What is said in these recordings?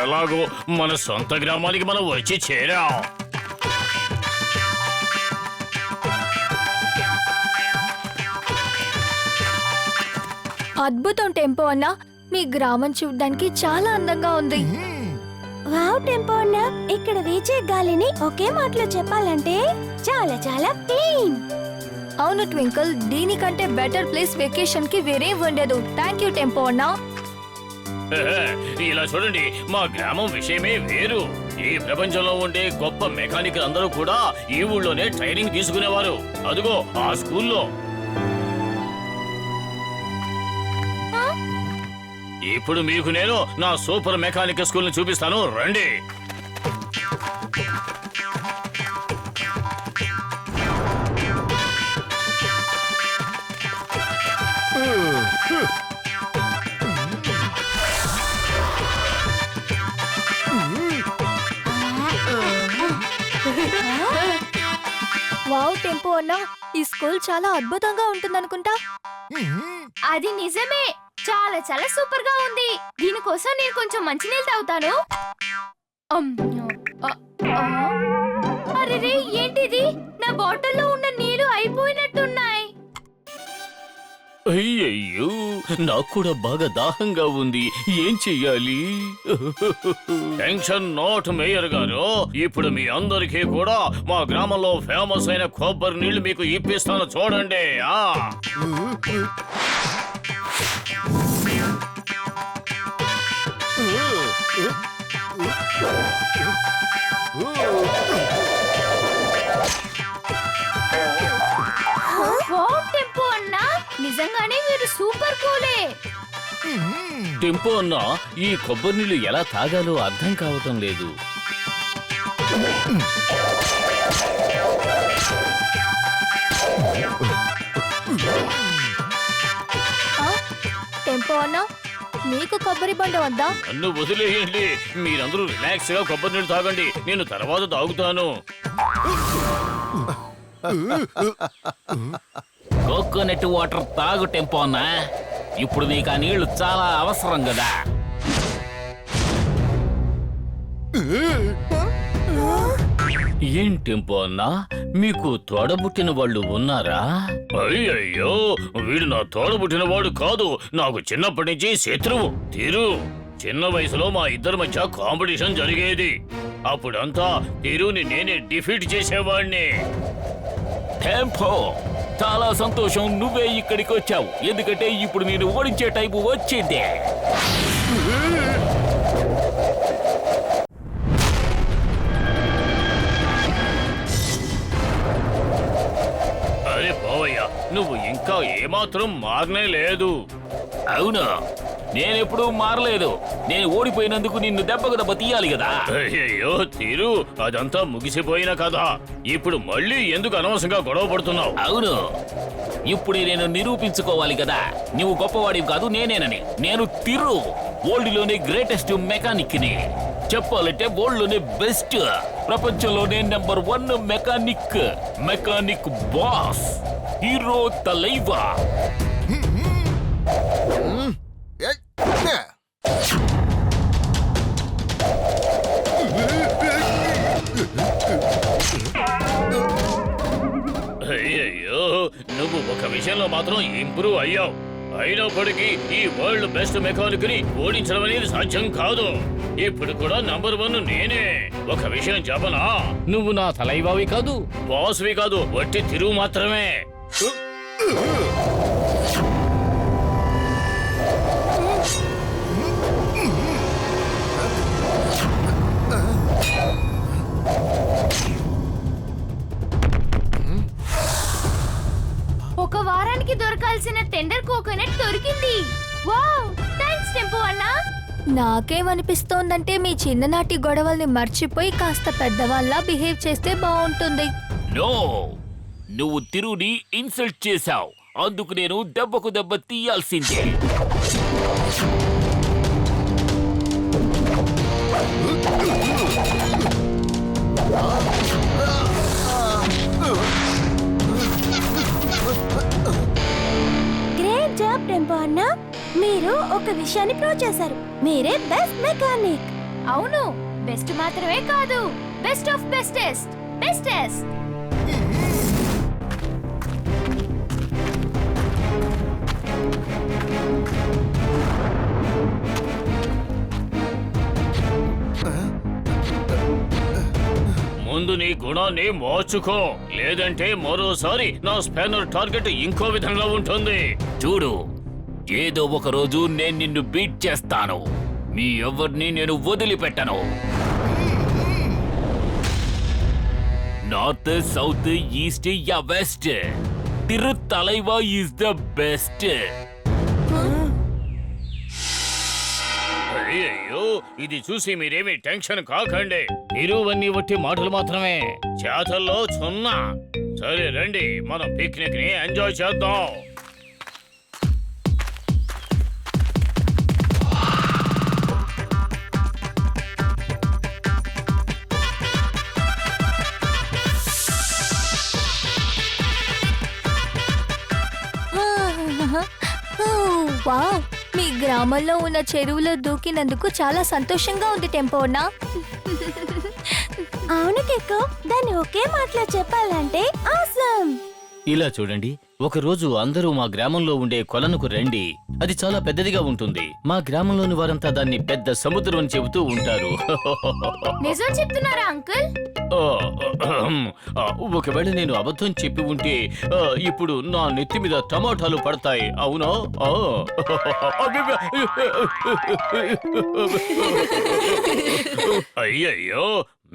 ఎలాగో మన సొంత గ్రామానికి మనం వచ్చి చేరాం. అద్భుతం టెంపో అన్న, మీ గ్రామం చూడ్డానికి చాలా అందంగా ఉంది. వావ్ టెంపో అన్న, ఇక్కడ వీచే గాలిని ఒకే మాటలో చెప్పాలంటే చాలా చాలా క్లీన్. అవును ట్వింకిల్, దీనికంటే బెటర్ ప్లేస్ వెకేషన్ కి వేరే ఉండదు. థ్యాంక్ యూ టెంపో అన్న. ఇలా చూడండి, మా గ్రామం విషయమే వేరు. ఈ ప్రపంచంలో ఉండే గొప్ప మెకానికల్ అందరూ కూడా ఈ ఊళ్ళోనే ట్రైనింగ్ తీసుకునేవారు. అదిగో ఆ స్కూల్లో. ఇప్పుడు మీకు నేను నా సూపర్ మెకానికల్ స్కూల్ ని చూపిస్తాను, రండి. వావ్ టెంపో అన్న, ఈ స్కూల్ చాలా అద్భుతంగా ఉంటుందనుకుంటా. అది నిజమే, చాలా చాలా సూపర్ గా ఉంది. దీనికోసం నేను కొంచెం మంచినీళ్ళు తాగుతాను. అరే ఏంటిది, నా బాటిల్లో ఉన్న నీళ్లు అయిపోయినట్టున్నాయి. అయ్యయ్యో, నాకు కూడా బాగా దాహంగా ఉంది. ఏం చెయ్యాలి? టెన్షన్ నాట్ మేయర్ గారు, ఇప్పుడు మీ అందరికీ కూడా మా గ్రామంలో ఫేమస్ అయిన కొబ్బరి నీళ్లు మీకు ఇప్పిస్తాను, చూడండి. టెంపో అన్నా, నిజంగానే మీరు సూపర్ కూలే. టెంపో అన్నా, ఈ కొబ్బరి నీళ్లు ఎలా తాగాలో అర్థం కావటం లేదు. టెంపో అన్న, మీకు కొబ్బరి బండ వద్దా? నన్ను వదిలేయండి, మీరందరూ రిలాక్స్ గా కొబ్బరి నీళ్ళు తాగండి, నేను తర్వాత తాగుతాను. కోకోనట్ వాటర్ తాగు టెంపో అన్నా, ఇప్పుడు నీకు ఆ నీళ్లు చాలా అవసరం కదా. ఏం టెంపో అన్నా, మీకు తోడబుట్టిన వాళ్ళు ఉన్నారా? అయ్యయ్యో, వీడు నా తోడబుట్టిన వాడు కాదు, నాకు చిన్నప్పటి నుంచి శత్రువు. తిరు, చిన్న వయసులో మా ఇద్దరి మధ్య కాంపిటీషన్ జరిగేది. అప్పుడంతా తిరుని నేనే డిఫీట్ చేసేవాడిని. టెంపో, చాలా సంతోషం నువ్వే ఇక్కడికి వచ్చావు, ఎందుకంటే ఇప్పుడు నేను ఓడించే టైపు వచ్చింది. అరే పోవయ్యా, నువ్వు ఇంకా ఏమాత్రం మారనే లేదు. అవును, నేనెప్పుడూ మారలేదు. నేను ఓడిపోయినందుకు నిన్ను దెబ్బకు దెబ్బ తీయాలి కదా. అయ్యయ్యో తిరు, అదంతా ముగిసిపోయిన కథ. ఇప్పుడు మళ్ళీ ఎందుకు అనవసరంగా గొడవ పడుతున్నావు? అవును, ఇప్పుడే నేను నిరూపించుకోవాలి కదా, నువ్వు గొప్పవాడివి కాదు నేనేనని. నేను తిరు, వరల్డ్లోనే గ్రేటెస్ట్ మెకానిక్ ని. చెప్పాలంటే వరల్డ్లోనే బెస్ట్, ప్రపంచంలోనే number 1 mechanic, mechanic boss, hero Thalaiva. అయ్యయ్యో, నువ్వు ఒక విషయంలో మాత్రం ఇంప్రూవ్ అయ్యావు. అయినప్పటికీ ఈ వరల్డ్ బెస్ట్ మెకానిక్ ని ఓడించడం అనేది సాధ్యం కాదు. ఇప్పుడు కూడా నంబర్ 1 నేనే. ఒక విషయం చెప్పనా, నువ్వు నా తలైవావి కాదు, బాస్వి కాదు, వట్టి తిరుగు మాత్రమే. ఒక వారానికి దొరకాల్సిన టెండర్ కోకోనట్ దొరికింది. వావ్, థాంక్స్ టెంపో అన్నా. నాకేమనిపిస్తోందంటే మీ చిన్ననాటి గొడవల్ని మర్చిపోయి కాస్త పెద్దవాళ్ళ బిహేవ్ చేస్తే బాగుంటుంది. నో, నువ్వు తిరుని ఇన్సల్ట్ చేశావు, అందుకు నేను దెబ్బకు దెబ్బ తీయాల్సిందే. గ్రేట్ జాబ్ టెంపో అన్నా. మీరు ఒక విషయాన్ని ప్రూవ్ చేశారు. మీరే బెస్ట్ మెకానిక్. అవును, బెస్ట్ మాత్రమే కాదు, బెస్ట్ ఆఫ్ బెస్టెస్ట్. బెస్టెస్ట్. ముందు నీ గుణాన్ని మార్చుకో, లేదంటే మరోసారి నా స్పానర్ టార్గెట్ ఇంకో విధంగా ఉంటుంది. చూడు, ఏదో ఒక రోజు నేను నిన్ను బీట్ చేస్తాను. మీ ఎవరిని నేను వదిలిపెట్టను. నార్త్, సౌత్, ఈస్ట్ యా west, Thiruthalaiva is the best. అయ్యయ్యో, ఇది చూసి మీరేమీ టెన్షన్ కాకండి. ఇరువన్నీ వట్టి మాటలు మాత్రమే, చేతల్లో సున్నా. సరే రండి, మనం పిక్నిక్ ని ఎంజాయ్ చేద్దాం. వావ్, మీ గ్రామంలో ఉన్న చెరువులో దూకినందుకు చాలా సంతోషంగా ఉంది టెంపో అన్నా. అవును కిక్కు, దాన్ని ఒకే మాటలో చెప్పాలంటే ఆసమ్. ఇలా చూడండి, ఒకరోజు అందరూ మా గ్రామంలో ఉండే కొలనుకు రండి. అది చాలా పెద్దదిగా ఉంటుంది. మా గ్రామంలోని వారంతా దాన్ని పెద్ద సముద్రం అని చెబుతూ ఉంటారు. నిజం చెప్తున్నారా అంకుల్? ఒకవేళ నేను అబద్ధం చెప్పి ఉంటే ఇప్పుడు నా నెత్తి మీద టమాటాలు పడతాయి. అవునా? అయ్యయ్యో,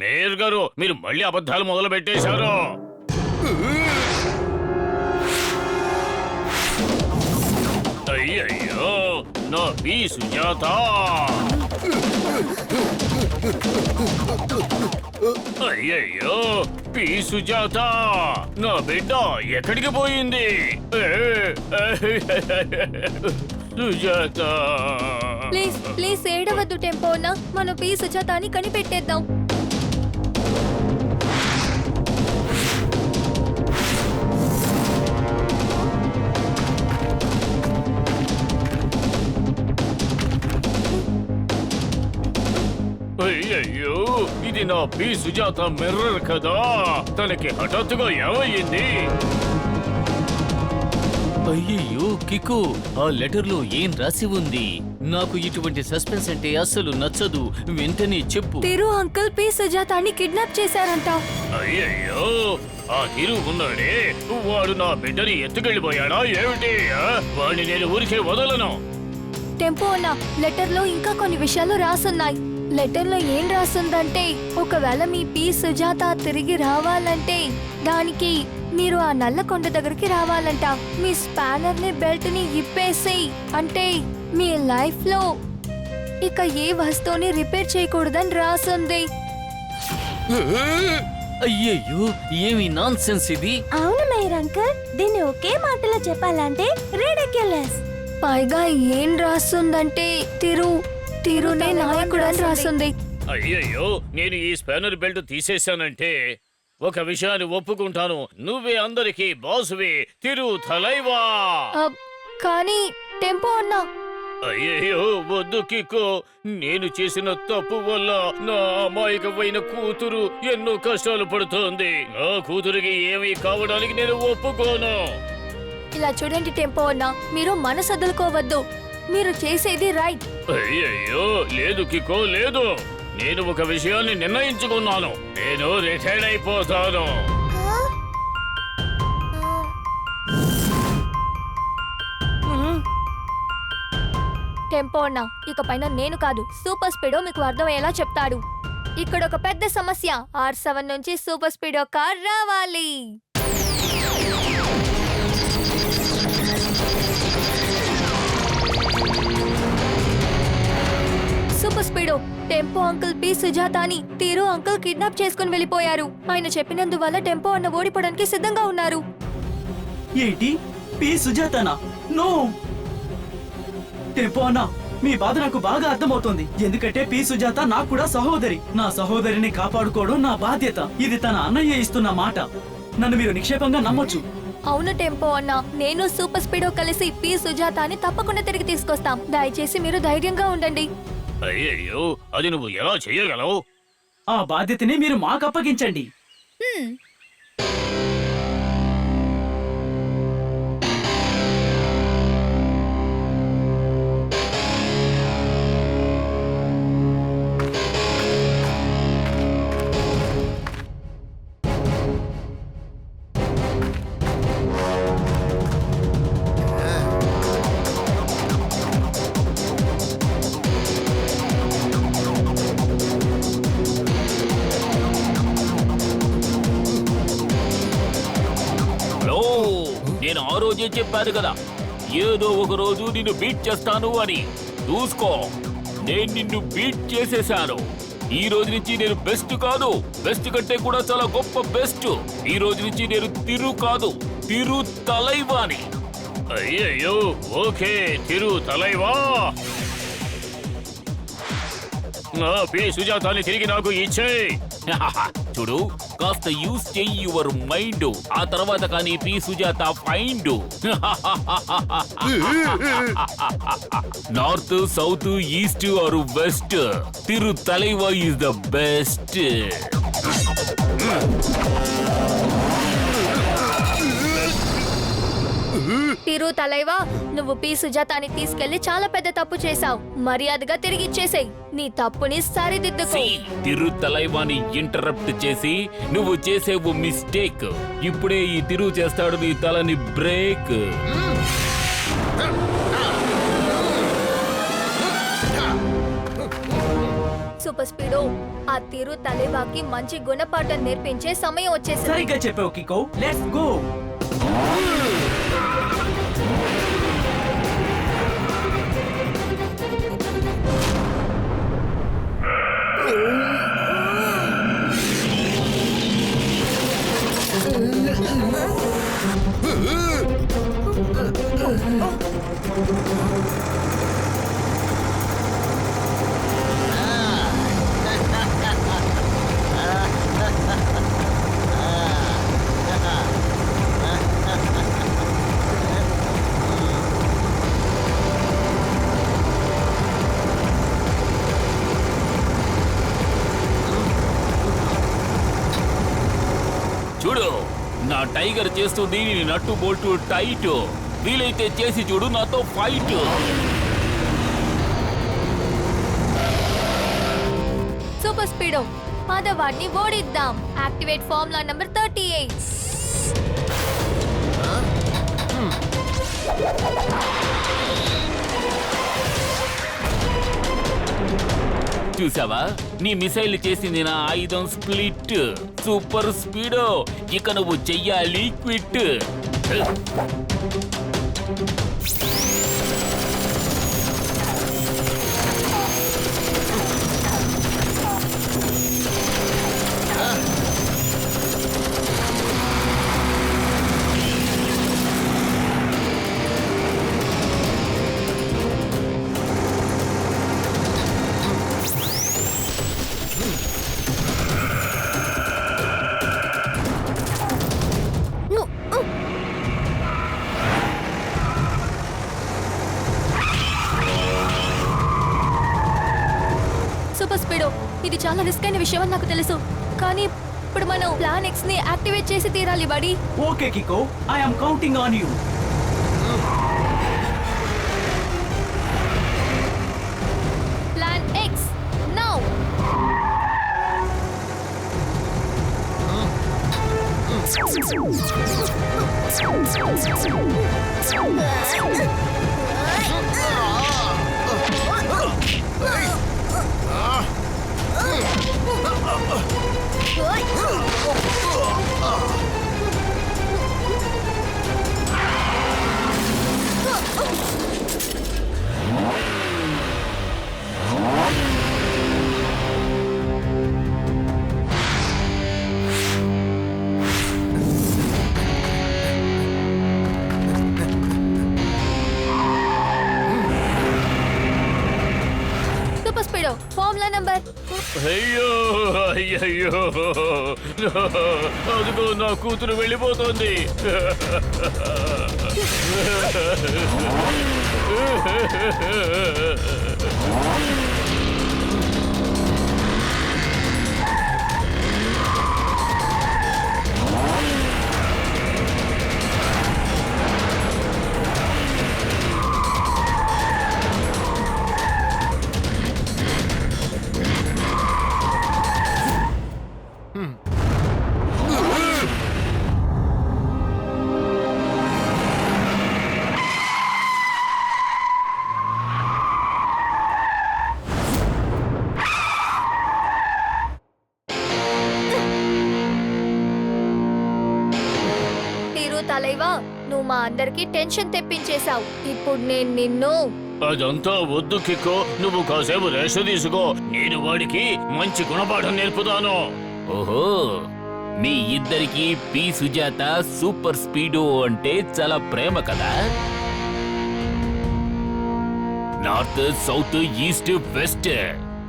మేయర్ గారు, మీరు మళ్ళీ అబద్ధాలు మొదలు పెట్టేశారు. అయ్యయ్యో, నా బి సుజాత. అయ్యయ్యో, పి సుజాత, నా బిడ్డ ఎక్కడికి పోయింది? సుజాత, ప్లీజ్ ప్లీజ్ ఏడవద్దు టెంపో అన్నా, మన పి సుజాతాని కనిపెట్టేద్దాం. అయ్యయ్యో, ఇది నా పి సుజాత మిర్రర్ కదా. తనకి హఠాత్తుగా ఏమయ్యింది? అయ్యయ్యో కికు, ఆ లెటర్ లో ఏం రాసి ఉంది? నాకు ఇటువంటి సస్పెన్స్ అంటే అస్సలు నచ్చదు. వెంటనే చెప్పు. తిరు అంకుల్ పి సుజాతాని కిడ్నాప్ చేశారంట. అయ్యయ్యో, ఆ తిరు ఉన్నాడే, వాడు నా బిడ్డని ఎత్తుకెళ్ళిపోయాడా ఏమిటి? వాడిని నేను ఊరికే వదలను. టెంపో అన్నా, లెటర్ లో ఇంకా కొన్ని విషయాలు రాసున్నాయి. లెటర్ లో ఏం రాసుందంటే, ఒకవేళ మీ పి సుజాత తిరిగి రావాలంటే దానికి మీరు ఆ నల్లకొండ దగ్గరికి రావాలంట. మీ స్పానర్ ని బెల్ట్ ని ఇప్పేసి, అంటే మీ లైఫ్ లో ఇక ఏ వస్తువుని రిపేర్ చేయకూడదని రాసుంది. అయ్యయ్యో, ఏమి నాన్ సెన్స్ ఇది? అవును మేయర్ అంకుల్, దీన్ని ఒకే మాటలో చెప్పాలంటే రిడిక్యులస్. పైగా ఏం రాస్తుందంటే తిరునే నాయకుడు అని రాస్తుంది. అయ్యయ్యో, నేను ఈ స్పానర్ బెల్ట్ తీసేశానంటే ఒక విషయాన్ని ఒప్పుకుంటాను. నువ్వే అందరికీ బాసువి, తిరు తలైవా. కానీ టెంపో అన్నా, అయ్యయ్యో వద్దు కిక్కు, నేను చేసిన తప్పు వల్ల నా అమాయకమైన కూతురు ఎన్నో కష్టాలు పడుతోంది. నా కూతురికి ఏమీ కావడానికి నేను ఒప్పుకోను. ఇలా చూడండి టెంపో అన్నా, మీరు మనసు వదులుకోవద్దు. మీరు చేసేది రైట్. అయ్యయ్యో లేదు కిక్కో, లేదు. నేను ఒక విషయాన్ని నిర్ణయించుకున్నాను. నేను రిటైర్డ్ అయిపోతాను. టెంపో అన్నా, ఇక పైన నేను కాదు, సూపర్ స్పీడో మీకు అర్థమయ్యేలా చెప్తాడు. ఇక్కడ ఒక పెద్ద సమస్య. R7 నుంచి సూపర్ స్పీడో కార్ రావాలి. Super speedo, tempo uncle P సుజాతాని తిరు అంకుల్ కిడ్నాప్ చేసుకుని వెళ్ళిపోయారు. ఆయన చెప్పినందువల్ల టెంపో అన్న ఓడిపోవడానికి సిద్ధంగా ఉన్నారు. ఏంటి, పి సుజాతనా? నో టెంపో అన్నా, మీ బాధ నాకు బాగా అర్థమవుతోంది. ఎందుకంటే పి సుజాత నాకు కూడా సహోదరి. నా సహోదరిని కాపాడుకోవడం నా బాధ్యత. ఇది తన అన్నయ్య ఇస్తున్న మాట. నన్ను మీరు నిక్షేపంగా నమ్మొచ్చు. అవును టెంపో అన్న, నేను సూపర్ స్పీడో కలిసి పి సుజాతాని తప్పకుండా తిరిగి తీసుకొస్తాం. దయచేసి మీరు ధైర్యంగా ఉండండి. అయ్యయ్యో, అది నువ్వు ఎలా చెయ్యగలవు? ఆ బాధ్యతని మీరు మాకు అప్పగించండి. హలో, నేను ఆ రోజే చెప్పాను కదా, ఏదో ఒక రోజు నిన్ను బీట్ చేస్తాను అని. చూసుకో, నేను నిన్ను బీట్ చేసేశాను. ఈ రోజు నుంచి నేను బెస్ట్ కాదు, బెస్ట్ కంటే కూడా చాలా గొప్ప బెస్ట్. ఈ రోజు నుంచి నేను తిరు కాదు, తిరు తలైవాని. అయ్యయ్యో, ఓకే తిరు తలైవా. నా పి సుజాతాని తిరిగి నాకు ఇచ్చేయ్. చూడు, కాస్త యూస్ చెయ్యి యువర్ మైండ్. ఆ తర్వాత కానీ P Sujata find. North, south, east or west, Thiru Thalaiva is the best. Thiru Thalaiva, నువ్వు పి సుజాతాని తీసుకెళ్లి చాలా పెద్ద తప్పు చేశావు. మర్యాదగా తిరిగి ఇచ్చేసేయ్. నీ తప్పుని సరిదిద్దుకో. తిరు తలైవాని ఇంటరప్ట్ చేసి నువ్వు చేసేవు మిస్టేక్. ఇప్పుడే ఈ తిరు చేస్తాడు నీ తలని బ్రేక్. సూపర్ స్పీడో, ఆ తిరు తలైవాకి మంచి గుణపాఠం నేర్పించే సమయం వచ్చేసింది. సరిగ్గా చెప్పావు కికో. Let's go. చూడు, నా టైగర్ చేస్తుంది నీ నట్టు బోల్టు టైట్. వీలైతే చేసి చూడు నాతో ఫైట్. సూపర్ స్పీడో, పదవాడిని ఓడిద్దాం. Activate formula number 38. చూసావా, నీ మిసైల్ చేసింది నా ఆయుధం స్ప్లిట్. సూపర్ స్పీడో, ఇక నువ్వు చెయ్యాలి క్విట్. సూపర్ స్పీడో, ఇది చాలా రిస్క్ అయిన విషయం అని నాకు తెలుసు. కానీ ఇప్పుడు మనం ప్లాన్ ఎక్స్ ని యాక్టివేట్ చేసి తీరాలి బడి. Okay Kiko, I am counting on you. Plan X now. అయ్యో అయ్యయ్యో అదిగో నా కూతురు వెళ్ళిపోతుంది. తీరు తలైవా, నువ్వు మా అందరికి టెన్షన్ తెప్పించేశావు. ఇప్పుడు నేను నిన్ను అదంతా వద్దు కిక్కో, నువ్వు కాసేపు రెస్ట్ తీసుకో. నేను వాడికి మంచి గుణపాఠం నేర్పుతాను. ఓహో, మీ ఇద్దరికి పి సుజాత సూపర్ స్పీడు అంటే చాలా ప్రేమ కదా. North south east west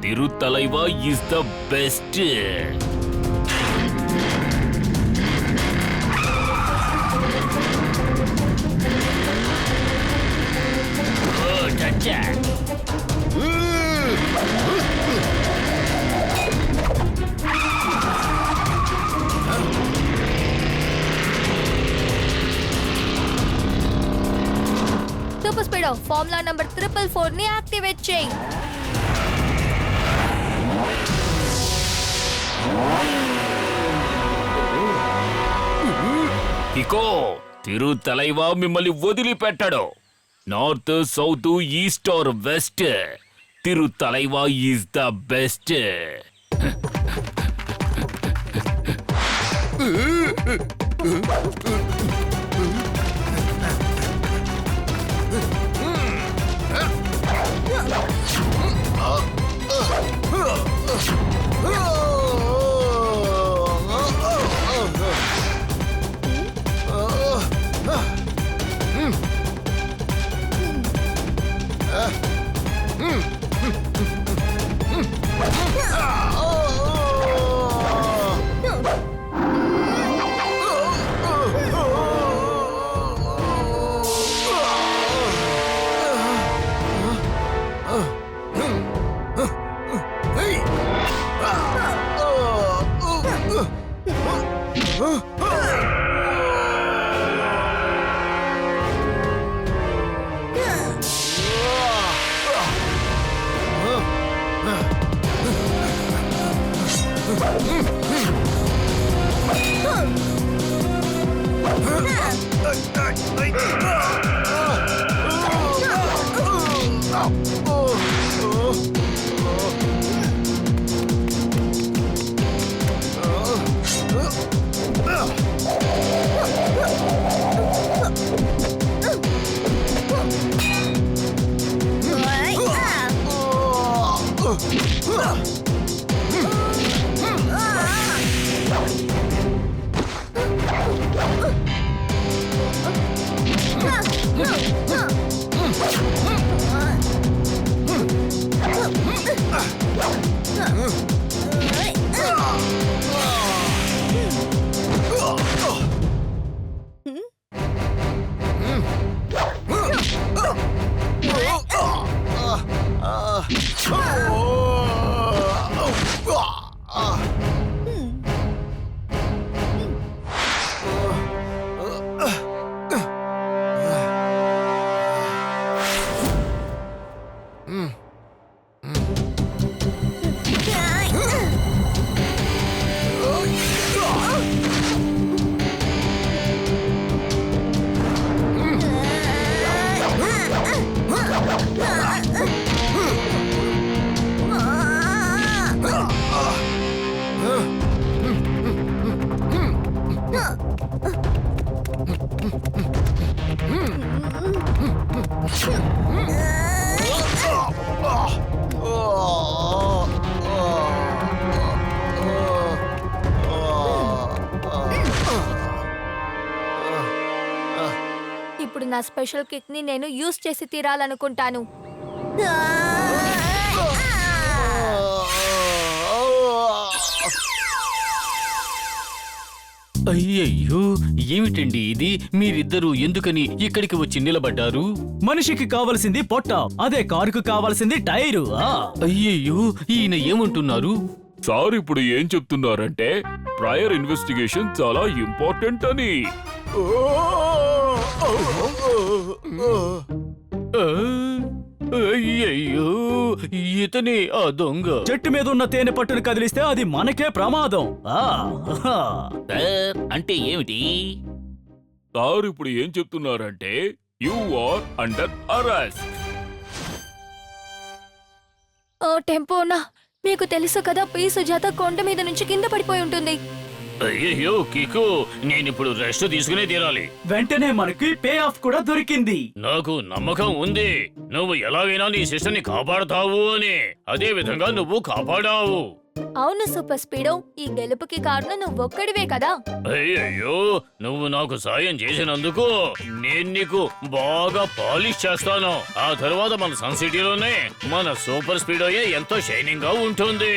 Thiruthalaiva is the best. Super speedo formula number 444 ని యాక్టివేట్ చేయి. ఇకో తిరుతలైవా మిమ్మల్ని వదిలిపెట్టడు. North south east or west Thiruthalaiva is the best. ఇప్పుడు నా స్పెషల్ కిక్ ని నేను యూస్ చేసి తీరాలనుకుంటాను. అయ్యయ్యో ఏమిటండి ఇది మీరిద్దరూ ఎందుకని ఇక్కడికి వచ్చి నిలబడ్డారు? మనిషికి కావలసింది పొట్ట, అదే కారుకు కావలసింది టైరు. అయ్యయ్యో ఈయన ఏమంటున్నారు? సార్ ఇప్పుడు ఏం చెప్తున్నారంటే ప్రయర్ ఇన్వెస్టిగేషన్ చాలా ఇంపార్టెంట్ అని. ఆ, అయ్యయ్యో ఇతనే ఆ దొంగ. చెట్టు మీద ఉన్న తేనె పట్టును కదిలిస్తే అది మనకే ప్రమాదం. సార్ అంటే ఏమిటి? సార్ ఇప్పుడు ఏం చెప్తున్నారంటే యు ఆర్ అండర్ అరెస్ట్. ఓ టెంపోనా, మీకు తెలుసు కదా పి సుజాత కొండ మీద నుంచి కింద పడిపోయి ఉంటుంది. అయ్యయ్యో కికు నేనిప్పుడు రెస్ట్ తీసుకునే తీరాలి. వెంటనే మనకి పే ఆఫ్ కూడా దొరికింది. నాకు నమ్మకం ఉంది నువ్వు ఎలాగైనా నీ సిస్టర్ని కాపాడతావు అని. అదే విధంగా నువ్వు కాపాడావు. అవును సూపర్ స్పీడో, ఈ గెలుపుకి కారణం నువ్వొక్కడివే కదా. అయ్యయ్యో నువ్వు నాకు సాయం చేసినందుకు నేను నీకు బాగా పాలిష్ చేస్తాను. ఆ తర్వాత మన సన్ సిటీలోనే మన సూపర్ స్పీడోయే ఎంతో షైనింగ్ గా ఉంటుంది.